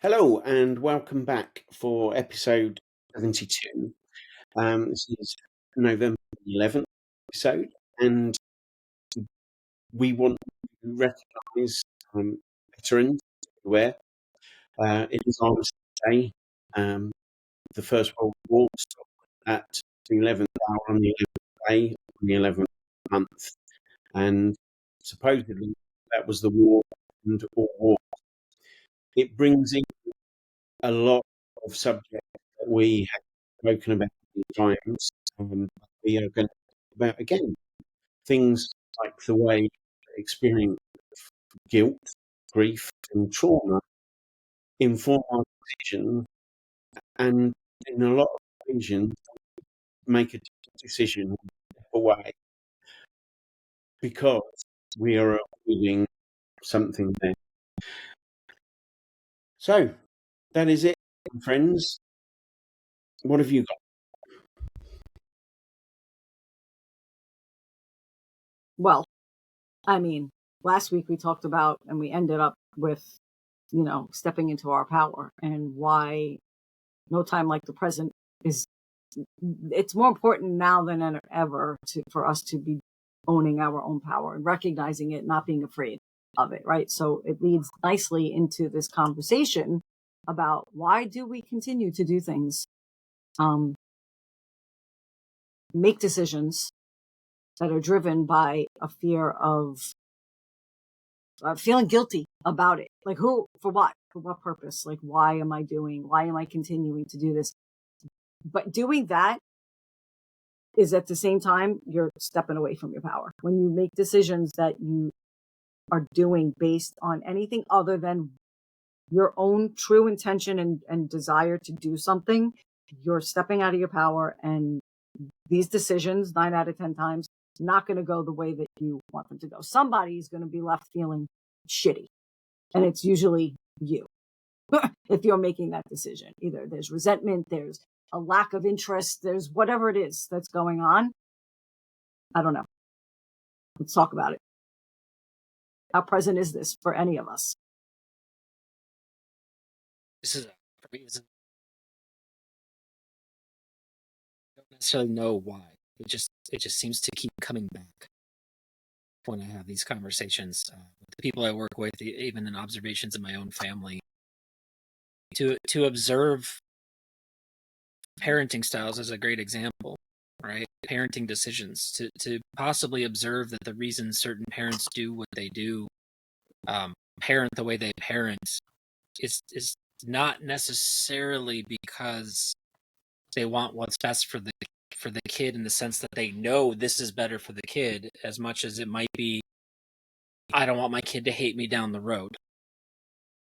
Hello and welcome back for episode 72. This is November 11th episode, and we want to recognise veterans everywhere. It is Armistice Day. The First World War stopped at the 11th hour on the 11th day, on the 11th month, and supposedly that was the war and all war. It brings in a lot of subjects that we have spoken about many times. We are going to talk about again things like the way experience guilt, grief, and trauma inform our decision, and in a lot of occasions, make a decision away because we are avoiding something there. So that is it, friends. What have you got? Well, I mean, last week we talked about and we ended up with, stepping into our power and why no time like the present is, it's more important now than ever for us to be owning our own power and recognizing it, not being afraid of it, right? So it leads nicely into this conversation about why do we continue to do things, make decisions that are driven by a fear of feeling guilty about it. Like for what? For what purpose? Like, why am I continuing to do this? But doing that is at the same time, you're stepping away from your power. When you make decisions that you are doing based on anything other than your own true intention and desire to do something, you're stepping out of your power. And these decisions, 9 out of 10 times, not going to go the way that you want them to go. Somebody's going to be left feeling shitty. And it's usually you. If you're making that decision, either there's resentment, there's a lack of interest, there's whatever it is that's going on. I don't know. Let's talk about it. How present is this for any of us? This is for me. I don't necessarily know why. It just seems to keep coming back when I have these conversations with the people I work with, even in observations in my own family. To observe parenting styles is a great example, right? Parenting decisions, to possibly observe that the reason certain parents do what they do, parent the way they parent, is not necessarily because they want what's best for the kid, in the sense that they know this is better for the kid, as much as it might be, I don't want my kid to hate me down the road.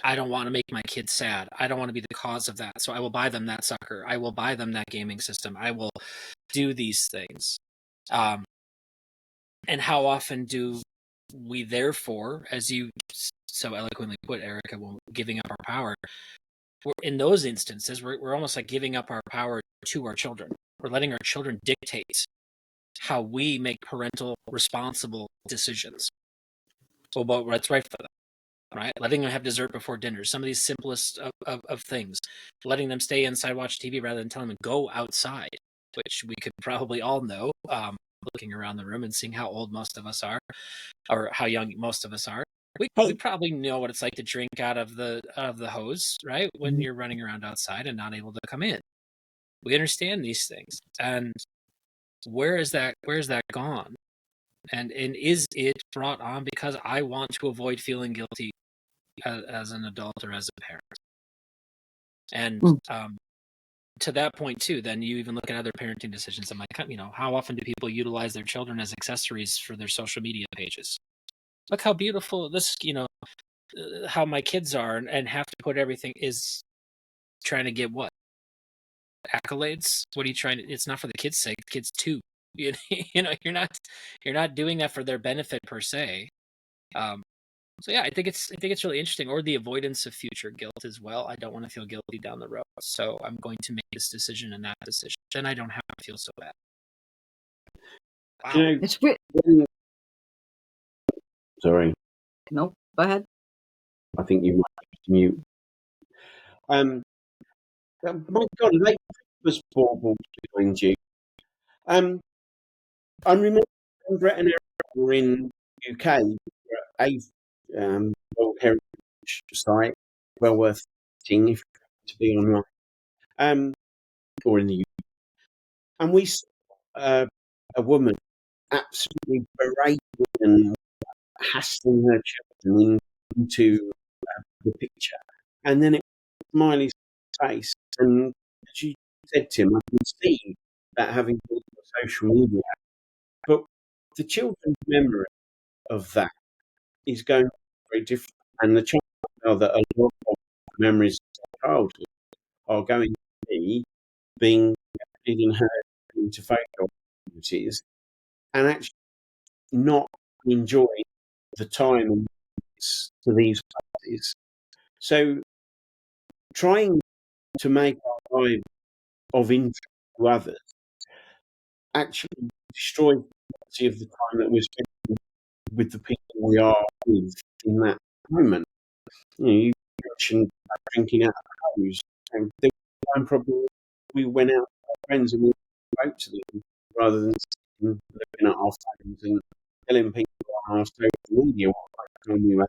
I don't want to make my kid sad. I don't want to be the cause of that. So I will buy them that sucker. I will buy them that gaming system. I will do these things. And how often do we, therefore, as you so eloquently put, Erica, giving up our power, in those instances, we're almost like giving up our power to our children. We're letting our children dictate how we make parental responsible decisions about what's right for them. Right? Letting them have dessert before dinner. Some of these simplest of things. Letting them stay inside, watch TV, rather than telling them to go outside, which we could probably all know, looking around the room and seeing how old most of us are, or how young most of us are. We probably know what it's like to drink out of the hose, right? When you're running around outside and not able to come in. We understand these things. And where is that gone? And is it brought on because I want to avoid feeling guilty as an adult or as a parent? And to that point too, then you even look at other parenting decisions. I'm like, how often do people utilize their children as accessories for their social media pages? Look how beautiful this, how my kids are, and have to put everything, is trying to get what? Accolades? What are you trying to? It's not for the kids' sake. The kids too. You're not doing that for their benefit per se. So yeah, I think it's really interesting. Or the avoidance of future guilt as well. I don't want to feel guilty down the road, so I'm going to make this decision and that decision. Then I don't have to feel so bad. Wow. It's Sorry. No, go ahead. I think you might mute. Um, my God, late was bauble behind you. I remember when Brett and Eric were in UK, a World Heritage Site, well worth seeing if to be online, or in the UK. And we saw a woman absolutely berating and hassling her children into the picture. And then it was Miley's face, and she said to him, I can see that having been on social media, but the children's memory of that is going to be very different. And the chances are that a lot of memories of childhood are going to be being hidden her into photo opportunities and actually not enjoying the time and to these places. So trying to make our lives of interest to others actually destroys the quality of the time that we're spending with the people we are with in that moment. You mentioned drinking out of hose. And the time probably we went out with our friends and we spoke to them rather than sitting looking at our phones and telling people on our social media what time we were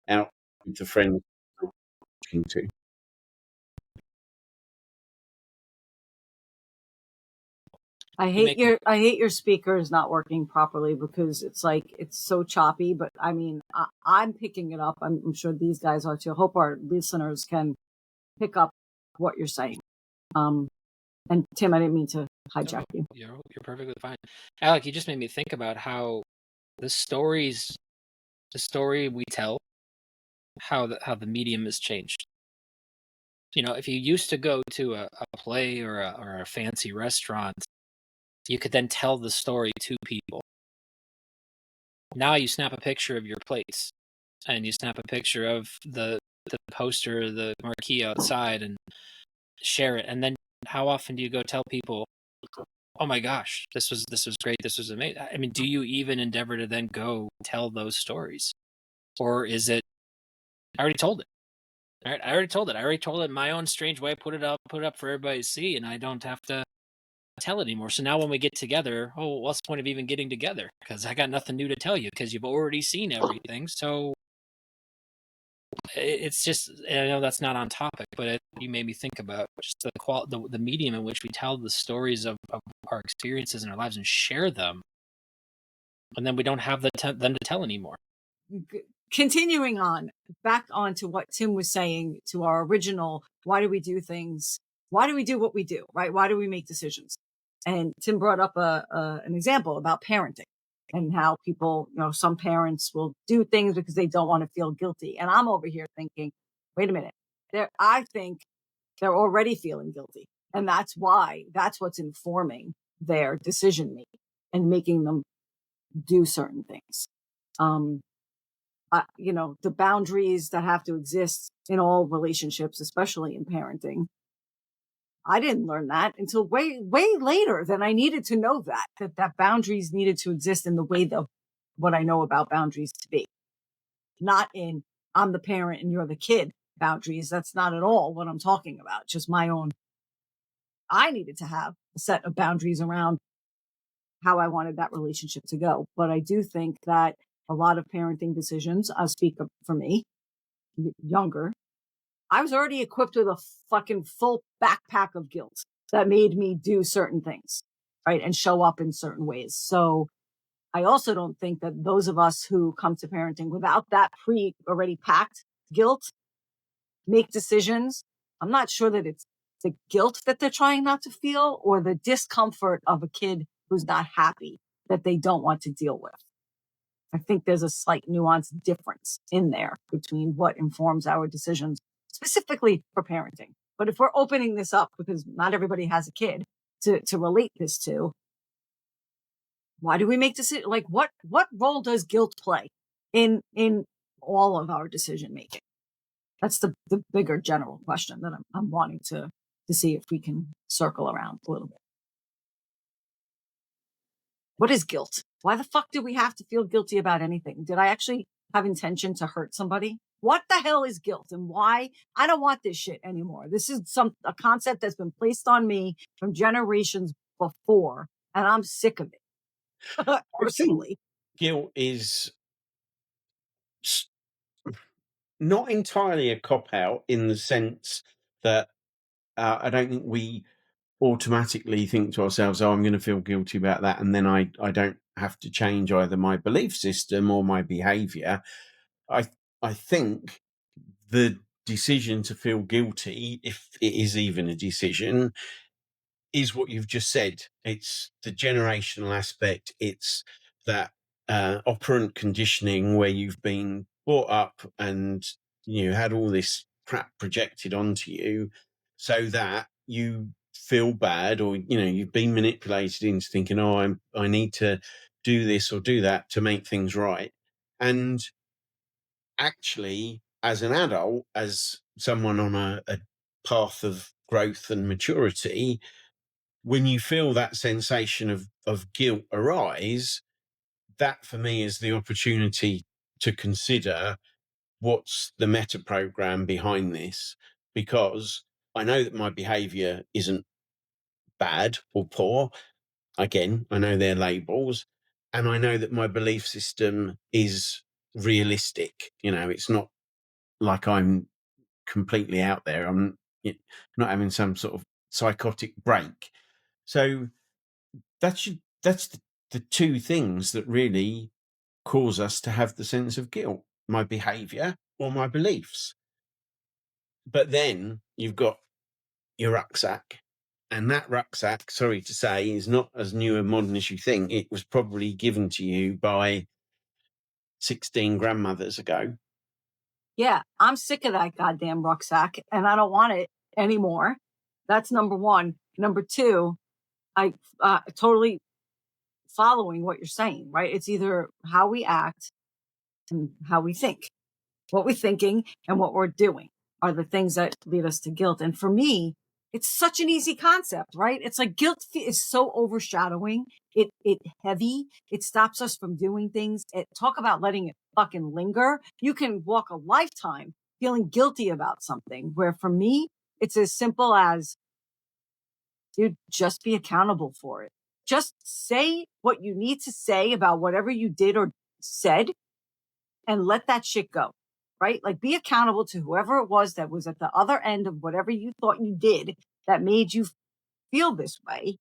out with the friends we were talking to. I hate your speaker is not working properly because it's like it's so choppy. But I mean, I'm picking it up. I'm sure these guys are too. I hope our listeners can pick up what you're saying. And Tim, I didn't mean to hijack you. You're perfectly fine. Alec, you just made me think about how the story we tell, how the medium has changed. If you used to go to a play or a fancy restaurant, you could then tell the story to people. Now you snap a picture of your plates, and you snap a picture of the poster, the marquee outside, and share it. And then how often do you go tell people, oh my gosh, this was great, this was amazing? I mean, do you even endeavor to then go tell those stories? Or is it, I already told it. All right, I already told it in my own strange way, put it up for everybody to see, and I don't have to tell it anymore. So now when we get together, what's the point of even getting together? Because I got nothing new to tell you because you've already seen everything. So it's just, and I know that's not on topic, but you made me think about just the medium in which we tell the stories of our experiences in our lives and share them, and then we don't have them to tell anymore. Continuing on, back on to what Tim was saying to our original, why do we do things? Why do we do what we do, right? Why do we make decisions? And Tim brought up an example about parenting and how people, some parents will do things because they don't want to feel guilty. And I'm over here thinking, wait a minute, I think they're already feeling guilty. And that's what's informing their decision making and making them do certain things. The boundaries that have to exist in all relationships, especially in parenting. I didn't learn that until way, way later than I needed to know that boundaries needed to exist in the way that what I know about boundaries to be. Not in I'm the parent and you're the kid boundaries. That's not at all what I'm talking about. Just my own. I needed to have a set of boundaries around how I wanted that relationship to go. But I do think that a lot of parenting decisions, I'll speak for me, younger, I was already equipped with a fucking full backpack of guilt that made me do certain things, right? And show up in certain ways. So I also don't think that those of us who come to parenting without that already packed guilt make decisions. I'm not sure that it's the guilt that they're trying not to feel or the discomfort of a kid who's not happy that they don't want to deal with. I think there's a slight nuance difference in there between what informs our decisions, specifically for parenting. But if we're opening this up, because not everybody has a kid to relate this to, why do we make decisions? Like what role does guilt play in all of our decision making? That's the bigger general question that I'm wanting to see if we can circle around a little bit. What is guilt? Why the fuck do we have to feel guilty about anything? Did I actually have intention to hurt somebody? What the hell is guilt and why? I don't want this shit anymore. This is a concept that's been placed on me from generations before, and I'm sick of it I think personally. guilt is not entirely a cop out in the sense that I don't think we automatically think to ourselves, "Oh, I'm going to feel guilty about that," and then I don't have to change either my belief system or my behaviour. I I think the decision to feel guilty, if it is even a decision, is what you've just said. It's the generational aspect. It's that operant conditioning where you've been brought up and you had all this crap projected onto you, so that you feel bad, or you've been manipulated into thinking, "Oh, I need to do this or do that to make things right." And actually, as an adult, as someone on a path of growth and maturity, when you feel that sensation of guilt arise, that for me is the opportunity to consider what's the meta program behind this, because I know that my behavior isn't bad or poor. Again, I know they're labels, and I know that my belief system is realistic. It's not like I'm completely out there. I'm not having some sort of psychotic break. So that's the two things that really cause us to have the sense of guilt: my behavior or my beliefs. But then you've got your rucksack, and that rucksack, sorry to say, is not as new and modern as you think. It was probably given to you by 16 grandmothers ago. Yeah, I'm sick of that goddamn rucksack and I don't want it anymore. That's number one. Number two, I totally following what you're saying, right? It's either how we act and how we think. What we're thinking and what we're doing are the things that lead us to guilt. And for me, it's such an easy concept, right? It's like guilt is so overshadowing. It heavy. It stops us from doing things. Talk about letting it fucking linger. You can walk a lifetime feeling guilty about something, where for me, it's as simple as, dude, just be accountable for it. Just say what you need to say about whatever you did or said and let that shit go, right? Like be accountable to whoever it was that was at the other end of whatever you thought you did that made you feel this way,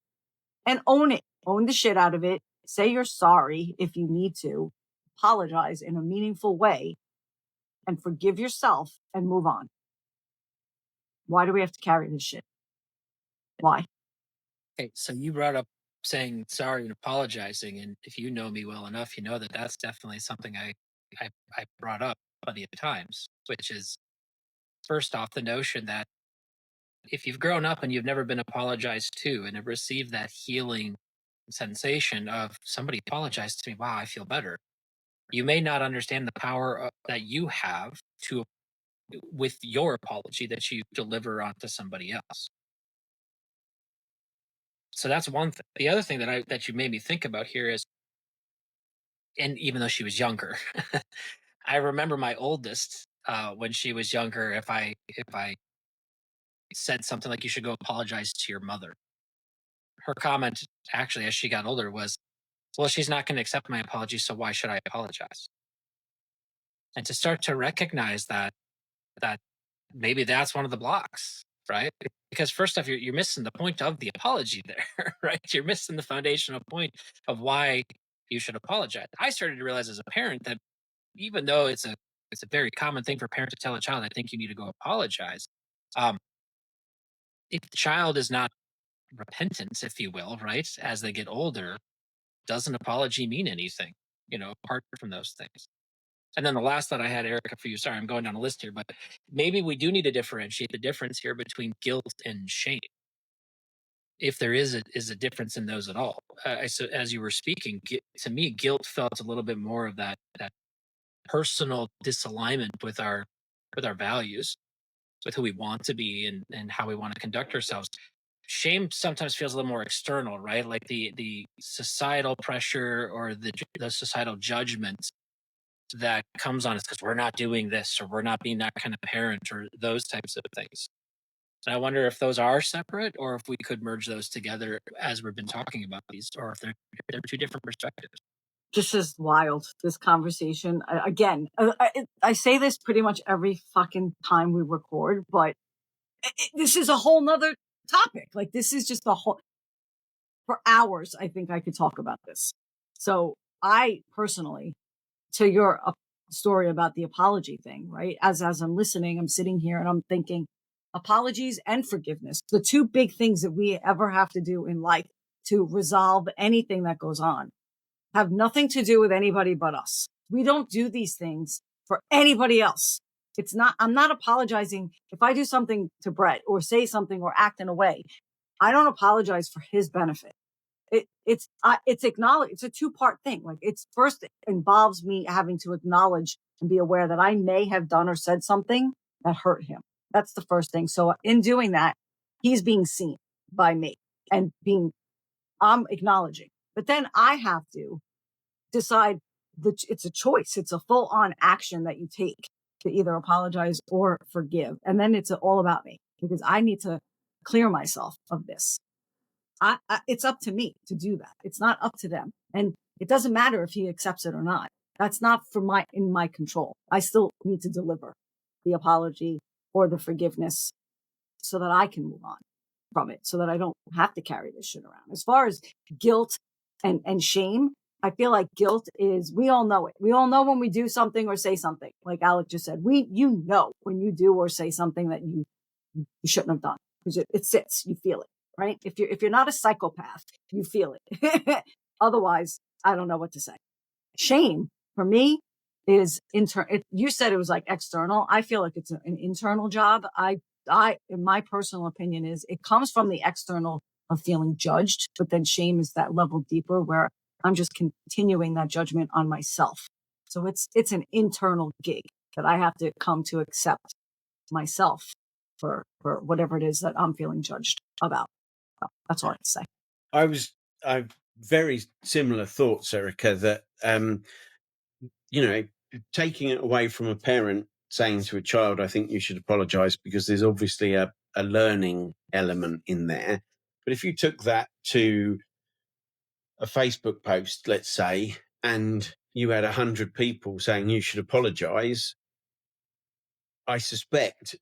and own it. Own the shit out of it. Say you're sorry if you need to. Apologize in a meaningful way and forgive yourself and move on. Why do we have to carry this shit? Why? Okay, so you brought up saying sorry and apologizing, and if you know me well enough, you know that that's definitely something I brought up plenty of times, which is first off the notion that if you've grown up and you've never been apologized to and have received that healing sensation of somebody apologized to me, wow, I feel better. You may not understand the power that you have to with your apology that you deliver onto somebody else. So that's one thing. The other thing that you made me think about here is, and even though she was younger, I remember my oldest when she was younger. If I said something like you should go apologize to your mother, her comment actually as she got older was, "Well, she's not going to accept my apology, so why should I apologize?" And to start to recognize that maybe that's one of the blocks, right? Because first off, you're missing the point of the apology there, right? You're missing the foundational point of why you should apologize. I started to realize as a parent that even though it's a very common thing for a parent to tell a child, I think you need to go apologize. Um, if the child is not repentant, if you will, right, as they get older, does an apology mean anything? Apart from those things. And then the last thought I had, Erica, for you, sorry, I'm going down a list here, but maybe we do need to differentiate the difference here between guilt and shame. If there is a difference in those at all. So as you were speaking, to me, guilt felt a little bit more of that personal disalignment with our values, with who we want to be and how we want to conduct ourselves. Shame sometimes feels a little more external, right? Like the societal pressure or the societal judgment that comes on us because we're not doing this or we're not being that kind of parent or those types of things. So I wonder if those are separate or if we could merge those together as we've been talking about these, or if they're two different perspectives. This is wild, this conversation. Again, I say this pretty much every fucking time we record, but this is a whole nother topic. Like, this is just a whole, for hours, I think I could talk about this. So I personally, to your story about the apology thing, right? As I'm listening, I'm sitting here and I'm thinking apologies and forgiveness, the two big things that we ever have to do in life to resolve anything that goes on, have nothing to do with anybody but us. We don't do these things for anybody else. I'm not apologizing if I do something to Brett or say something or act in a way. I don't apologize for his benefit. It's acknowledge. It's a two-part thing. Like, it's first, it involves me having to acknowledge and be aware that I may have done or said something that hurt him. That's the first thing. So in doing that, he's being seen by me and I'm acknowledging, but then I have to decide that it's a choice. It's a full on action that you take to either apologize or forgive. And then it's all about me because I need to clear myself of this. It's up to me to do that. It's not up to them. And it doesn't matter if he accepts it or not. That's not in my control. I still need to deliver the apology or the forgiveness so that I can move on from it, so that I don't have to carry this shit around. As far as guilt and shame, I feel like guilt is, we all know it. We all know when we do something or say something, like Alec just said, you know, when you do or say something that you shouldn't have done, because it sits, you feel it, right? If you're not a psychopath, you feel it. Otherwise, I don't know what to say. Shame for me is internal. You said it was like external. I feel like it's an internal job. In my personal opinion, is it comes from the external of feeling judged, but then shame is that level deeper where I'm just continuing that judgment on myself. So it's an internal gig that I have to come to accept myself for whatever it is that I'm feeling judged about. So that's all I have to say. I've very similar thoughts, Erica, that taking it away from a parent saying to a child, I think you should apologize, because there's obviously a learning element in there. But if you took that to a Facebook post, let's say, and you had 100 people saying you should apologize, I suspect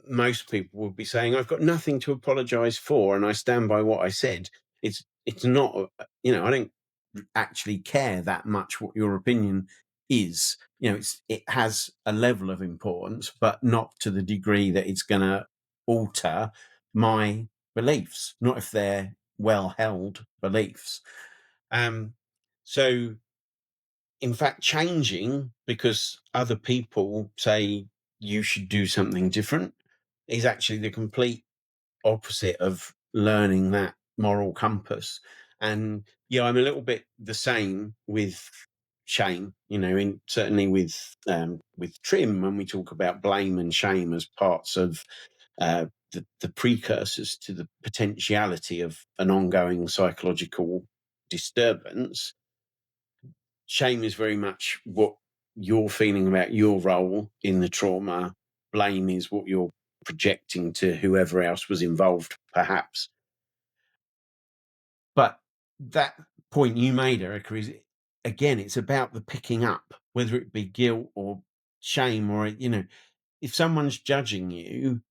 most people would be saying, I've got nothing to apologize for, and I stand by what I said. It's not, I don't actually care that much what your opinion is. It has a level of importance, but not to the degree that it's going to alter my beliefs, not if they're well held beliefs. So in fact, changing because other people say you should do something different is actually the complete opposite of learning that moral compass. And yeah, I'm a little bit the same with shame, certainly with Trim, when we talk about blame and shame as parts of the precursors to the potentiality of an ongoing psychological disturbance. Shame is very much what you're feeling about your role in the trauma. Blame is what you're projecting to whoever else was involved, perhaps. But that point you made, Erica, is, again, it's about the picking up, whether it be guilt or shame, or, if someone's judging you,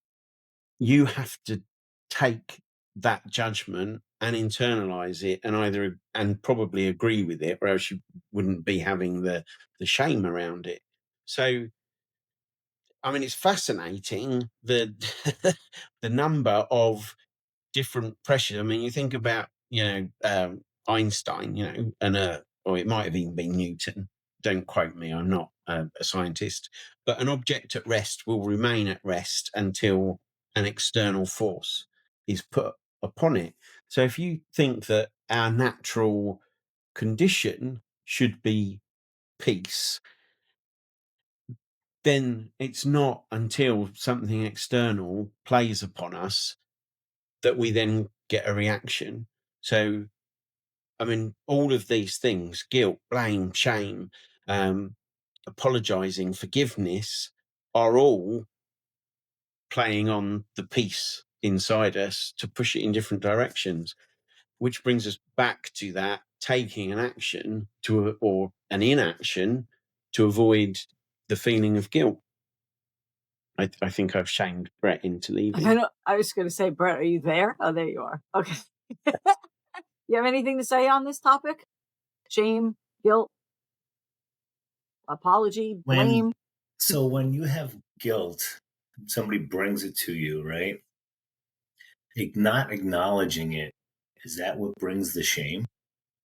you have to take that judgment and internalize it and probably agree with it, or else you wouldn't be having the shame around it. So, I mean, it's fascinating the the number of different pressures. I mean, you think about, Einstein, or it might have even been Newton. Don't quote me, I'm not a scientist, but an object at rest will remain at rest until an external force is put upon it. So if you think that our natural condition should be peace, then it's not until something external plays upon us that we then get a reaction. So, I mean, all of these things, guilt, blame, shame, apologizing, forgiveness are all playing on the piece inside us to push it in different directions, which brings us back to that taking an action or an inaction to avoid the feeling of guilt. I think I've shamed Brett into leaving. I was going to say, Brett, are you there? Oh, there you are. Okay. You have anything to say on this topic? Shame, guilt, apology, blame? So when you have guilt, somebody brings it to you, right? Not acknowledging it, is that what brings the shame?